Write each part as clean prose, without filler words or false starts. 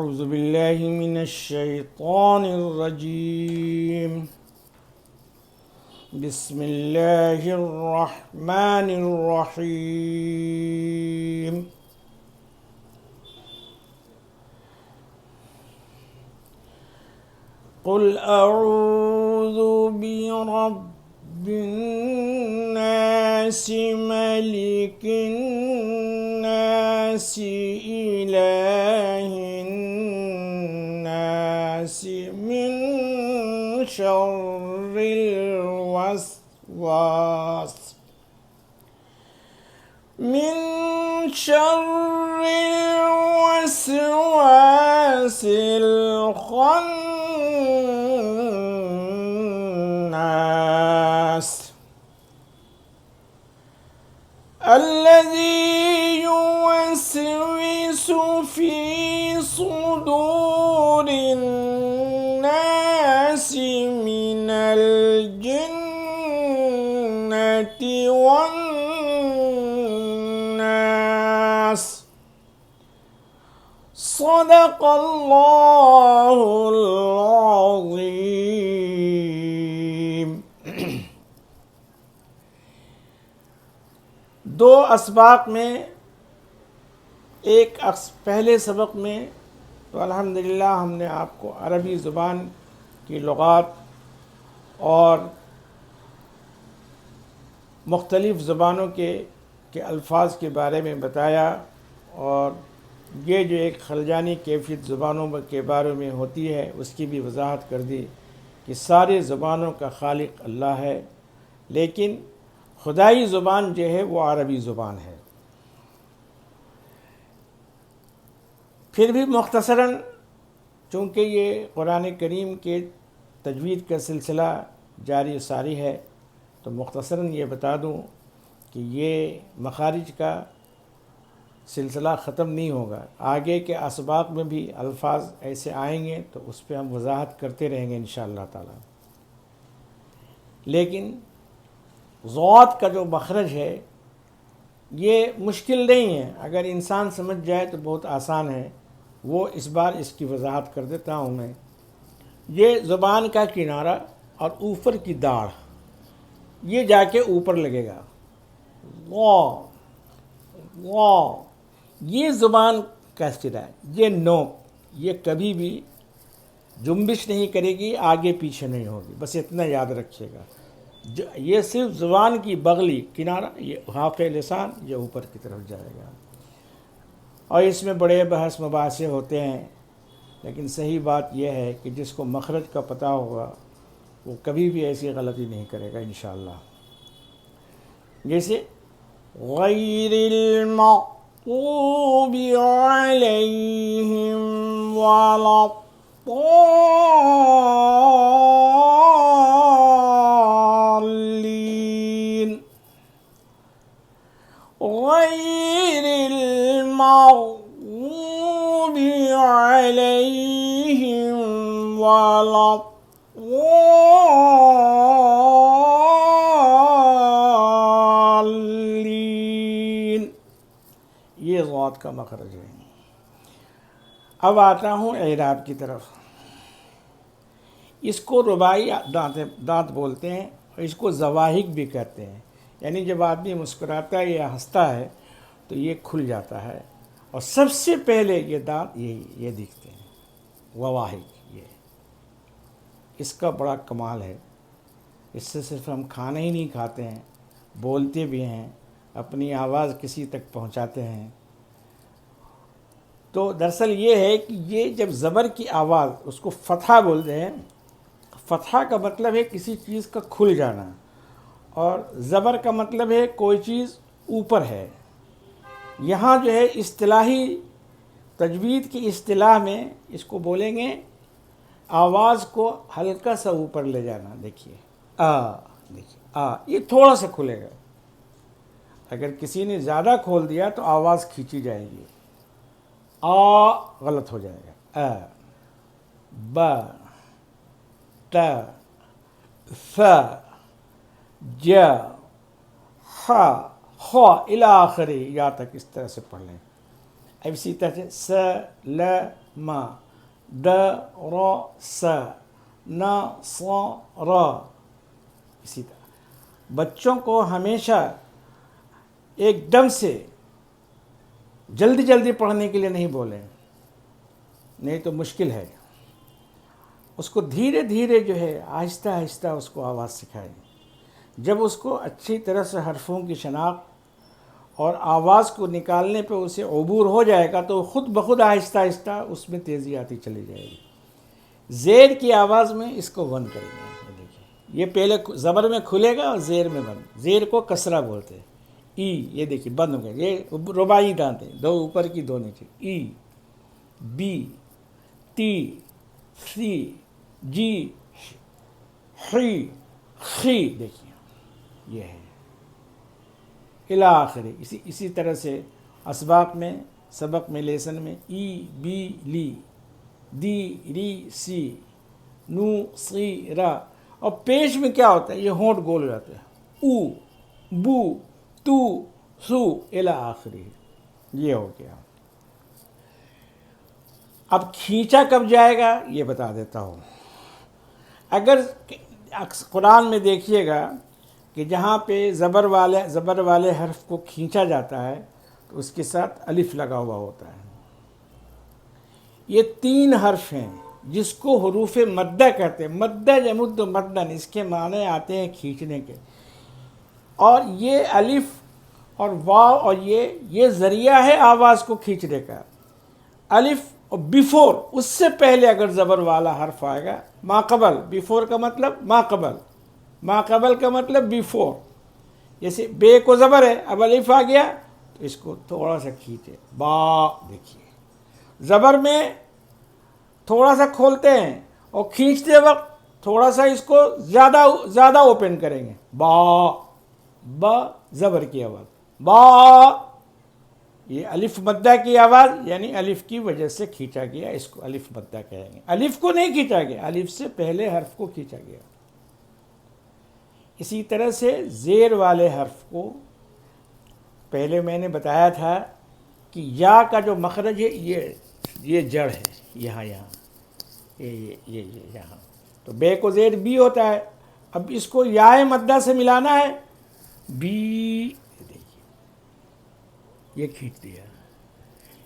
أعوذ بالله من الشيطان الرجيم بسم الله الرحمن الرحيم قل أعوذ برب الناس ملك الناس إله الناس من شر الوسواس الخناس الذي يوسوس في صدور الناس من الجنة والناس صدق اللہ العظیم۔ دو اسباق میں ایک پہلے سبق میں تو الحمدللہ ہم نے آپ کو عربی زبان کی لغات اور مختلف زبانوں کے الفاظ کے بارے میں بتایا، اور یہ جو ایک خلجانی کیفیت زبانوں کے بارے میں ہوتی ہے اس کی بھی وضاحت کر دی کہ سارے زبانوں کا خالق اللہ ہے، لیکن خدائی زبان جو ہے وہ عربی زبان ہے۔ پھر بھی مختصراً، چونکہ یہ قرآن کریم کے تجوید کا سلسلہ جاری ساری ہے، تو مختصراً یہ بتا دوں کہ یہ مخارج کا سلسلہ ختم نہیں ہوگا، آگے کے اسباق میں بھی الفاظ ایسے آئیں گے تو اس پہ ہم وضاحت کرتے رہیں گے انشاءاللہ تعالی۔ لیکن ضاد کا جو مخرج ہے یہ مشکل نہیں ہے، اگر انسان سمجھ جائے تو بہت آسان ہے، وہ اس بار اس کی وضاحت کر دیتا ہوں میں۔ یہ زبان کا کنارہ اور اوپر کی داڑھ، یہ جا کے اوپر لگے گا، یہ زبان کا سرا ہے، یہ نوک، یہ کبھی بھی جنبش نہیں کرے گی، آگے پیچھے نہیں ہوگی، بس اتنا یاد رکھیے گا۔ یہ صرف زبان کی بغلی کنارہ، یہ حاف لسان، یہ اوپر کی طرف جائے گا، اور اس میں بڑے بحث مباحثے ہوتے ہیں، لیکن صحیح بات یہ ہے کہ جس کو مخرج کا پتہ ہوگا وہ کبھی بھی ایسی غلطی نہیں کرے گا انشاءاللہ۔ جیسے غیر المغضوب علیہم ولا الضالین، غیر المغضوب علیہم ولا الضالین، یہ ضاد کا مخرج ہے۔ اب آتا ہوں اعراب کی طرف۔ اس کو رباعی دانت بولتے ہیں، اور اس کو زواہق بھی کہتے ہیں، یعنی جب آدمی مسکراتا ہے یا ہنستا ہے تو یہ کھل جاتا ہے، اور سب سے پہلے یہ دانت یہ دکھتے ہیں، وواہق۔ یہ اس کا بڑا کمال ہے، اس سے صرف ہم کھانا ہی نہیں کھاتے ہیں، بولتے بھی ہیں، اپنی آواز کسی تک پہنچاتے ہیں۔ تو دراصل یہ ہے کہ یہ جب زبر کی آواز، اس کو فتحہ بولتے ہیں، فتحہ کا مطلب ہے کسی چیز کا کھل جانا، اور زبر کا مطلب ہے کوئی چیز اوپر ہے۔ یہاں جو ہے اصطلاحی تجوید کی اصطلاح میں اس کو بولیں گے آواز کو ہلکا سا اوپر لے جانا۔ دیکھیے دیکھیے یہ تھوڑا سا کھلے گا، اگر کسی نے زیادہ کھول دیا تو آواز کھینچی جائے گی، غلط ہو جائے گا۔ ب ت ث ج ح خ الی آخری، یا تک اس طرح سے پڑھ لیں۔ اب اسی طرح سے س ل م د ر س ن ص ر. اسی طرح بچوں کو ہمیشہ ایک دم سے جلدی جلدی پڑھنے کے لیے نہیں بولیں، نہیں تو مشکل ہے. اس کو دھیرے دھیرے جو ہے آہستہ آہستہ اس کو آواز سکھائیں. جب اس کو اچھی طرح سے حرفوں کی شناخت اور آواز کو نکالنے پہ اسے عبور ہو جائے گا تو خود بخود آہستہ آہستہ اس میں تیزی آتی چلی جائے گی. زیر کی آواز میں اس کو بند کریں گے. دیکھیے یہ پہلے زبر میں کھلے گا اور زیر میں بند. زیر کو کسرہ بولتے ہیں. ای یہ دیکھیے بند ہو گیا. یہ رباعی دانت ہیں، دو اوپر کی دو نیچے. ای بی تی سی جی خی خی. دیکھیے یہ ہے الی آخر. اسی طرح سے اسباق میں، سبق میں، لیسن میں ای بی لی دی ری سی نو سی را. اور پیش میں کیا ہوتا ہے؟ یہ ہونٹ گول ہو جاتا ہے. او بو تو سو الی آخری. یہ ہو گیا. اب کھینچا کب جائے گا یہ بتا دیتا ہوں. اگر قرآن میں دیکھیے گا کہ جہاں پہ زبر والے حرف کو کھینچا جاتا ہے تو اس کے ساتھ الف لگا ہوا ہوتا ہے. یہ 3 حرف ہیں جس کو حروف مدہ کہتے ہیں. مدہ یمد مدن، اس کے معنی آتے ہیں کھینچنے کے. اور یہ الف اور واو اور یہ ذریعہ ہے آواز کو کھینچنے کا. الف اور بیفور، اس سے پہلے اگر زبر والا حرف آئے گا، ما قبل. بیفور کا مطلب ما قبل، ما قبل کا مطلب بیفور. جیسے بے کو زبر ہے، اب الف آ گیا تو اس کو تھوڑا سا کھینچے. با. دیکھیے زبر میں تھوڑا سا کھولتے ہیں اور کھینچتے وقت تھوڑا سا اس کو زیادہ اوپن کریں گے. با. با زبر کی آواز. با. یہ الف مدہ کی آواز، یعنی الف کی وجہ سے کھینچا گیا، اس کو الف مدہ کہیں گے. الف کو نہیں کھینچا گیا، الف سے پہلے حرف کو کھینچا گیا. اسی طرح سے زیر والے حرف کو پہلے میں نے بتایا تھا کہ یا کا جو مخرج ہے یہ جڑ ہے، یہاں یہ یہاں. تو بے کو زیر بی ہوتا ہے. اب اس کو یا مدہ سے ملانا ہے. بی. یہ کھینچ دیا.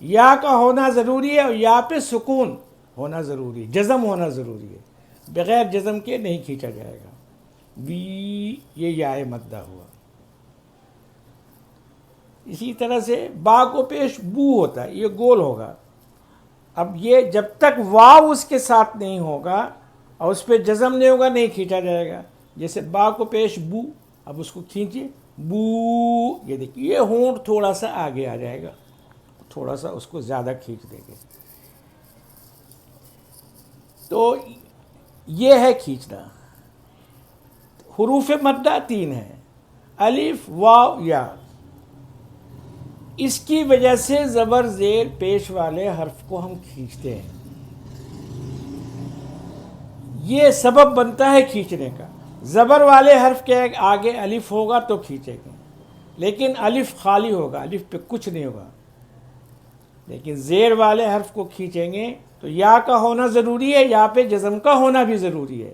یا کا ہونا ضروری ہے اور یا پہ سکون ہونا ضروری ہے، جزم ہونا ضروری ہے. بغیر جزم کے نہیں کھینچا جائے گا. وی یہ یا مدہ ہوا. اسی طرح سے با کو پیش بو ہوتا ہے، یہ گول ہوگا. اب یہ جب تک واو اس کے ساتھ نہیں ہوگا اور اس پہ جزم نہیں ہوگا نہیں کھینچا جائے گا. جیسے با کو پیش بو، اب اس کو کھینچیے بو. یہ دیکھیے یہ ہونٹ تھوڑا سا آگے آ جائے گا، تھوڑا سا اس کو زیادہ کھینچ دیں گے. تو یہ ہے کھینچنا. حروف مدہ 3 ہیں، الف واو یا. اس کی وجہ سے زبر زیر پیش والے حرف کو ہم کھینچتے ہیں. یہ سبب بنتا ہے کھینچنے کا. زبر والے حرف کے آگے الف ہوگا تو کھینچیں گے، لیکن الف خالی ہوگا، الف پہ کچھ نہیں ہوگا. لیکن زیر والے حرف کو کھینچیں گے تو یا کا ہونا ضروری ہے، یا پہ جزم کا ہونا بھی ضروری ہے.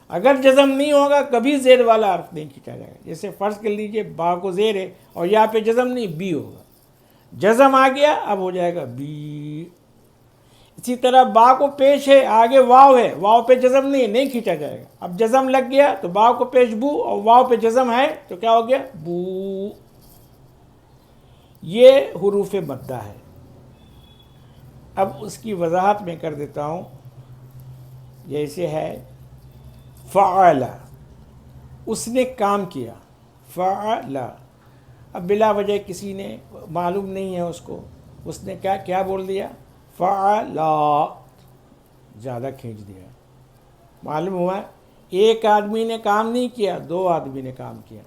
اگر جزم نہیں ہوگا کبھی زیر والا حرف نہیں کھینچا جائے گا. جیسے فرض کر لیجئے با کو زیر ہے اور یا پہ جزم نہیں، بی ہوگا. جزم آ گیا اب ہو جائے گا بی. اسی طرح با کو پیش ہے، آگے واو ہے، واو پہ جزم نہیں کھینچا جائے گا. اب جزم لگ گیا تو با کو پیش بو اور واو پہ جزم ہے تو کیا ہو گیا؟ بو. یہ حروف مدہ ہے. اب اس کی وضاحت میں کر دیتا ہوں. جیسے ہے فعل، اس نے کام کیا. فعل. اب بلا وجہ کسی نے معلوم نہیں ہے اس نے کیا بول دیا؟ فعلا. زیادہ کھینچ دیا. معلوم ہوا ایک آدمی نے کام نہیں کیا، 2 آدمی نے کام کیا.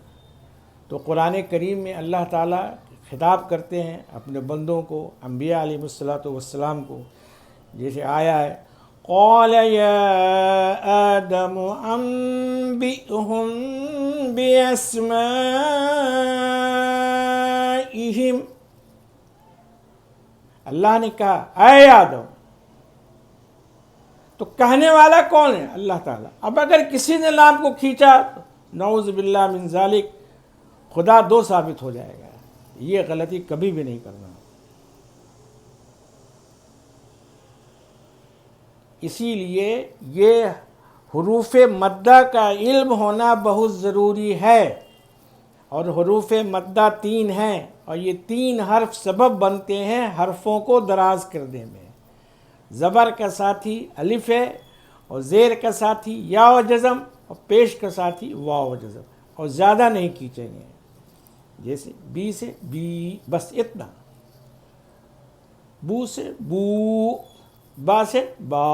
تو قرآن کریم میں اللہ تعالیٰ خطاب کرتے ہیں اپنے بندوں کو، انبیاء علیہ الصلوۃ والسلام کو. جیسے آیا ہے قال یا آدم انبئهم باسمائهم. اللہ نے کہا اے آدم، تو کہنے والا کون ہے؟ اللہ تعالیٰ۔ اب اگر کسی نے نام کو کھینچا تو نعوذ باللہ من ذالک، خدا دو ثابت ہو جائے گا۔ یہ غلطی کبھی بھی نہیں کرنا۔ اسی لیے یہ حروف مدہ کا علم ہونا بہت ضروری ہے، اور حروف مدہ 3 ہیں، اور یہ 3 حرف سبب بنتے ہیں حرفوں کو دراز کرنے میں۔ زبر کا ساتھی الف ہے، اور زیر کا ساتھی یا و جزم، اور پیش کا ساتھی واو و جزم، اور زیادہ نہیں کھینچیں گے۔ جیسے بی سے بی، بس اتنا۔ بو سے بو، با سے با۔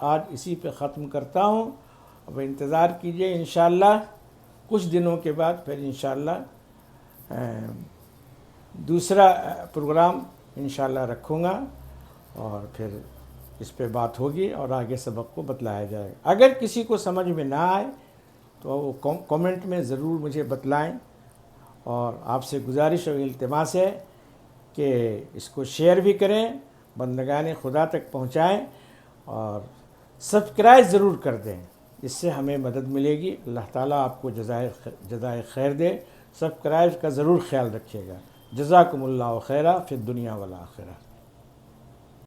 آج اسی پہ ختم کرتا ہوں۔ اب انتظار کیجئے، انشاءاللہ کچھ دنوں کے بعد پھر انشاءاللہ دوسرا پروگرام انشاءاللہ رکھوں گا، اور پھر اس پہ بات ہوگی اور آگے سبق کو بتلایا جائے گا۔ اگر کسی کو سمجھ میں نہ آئے تو وہ کومنٹ میں ضرور مجھے بتلائیں، اور آپ سے گزارش اور التماس ہے کہ اس کو شیئر بھی کریں، بندگان خدا تک پہنچائیں، اور سبسکرائب ضرور کر دیں، اس سے ہمیں مدد ملے گی۔ اللہ تعالیٰ آپ کو جزائے خیر دے۔ سبسکرائب کا ضرور خیال رکھیے گا۔ جزاکم اللہ خیرہ فی الدنیا والآخرہ۔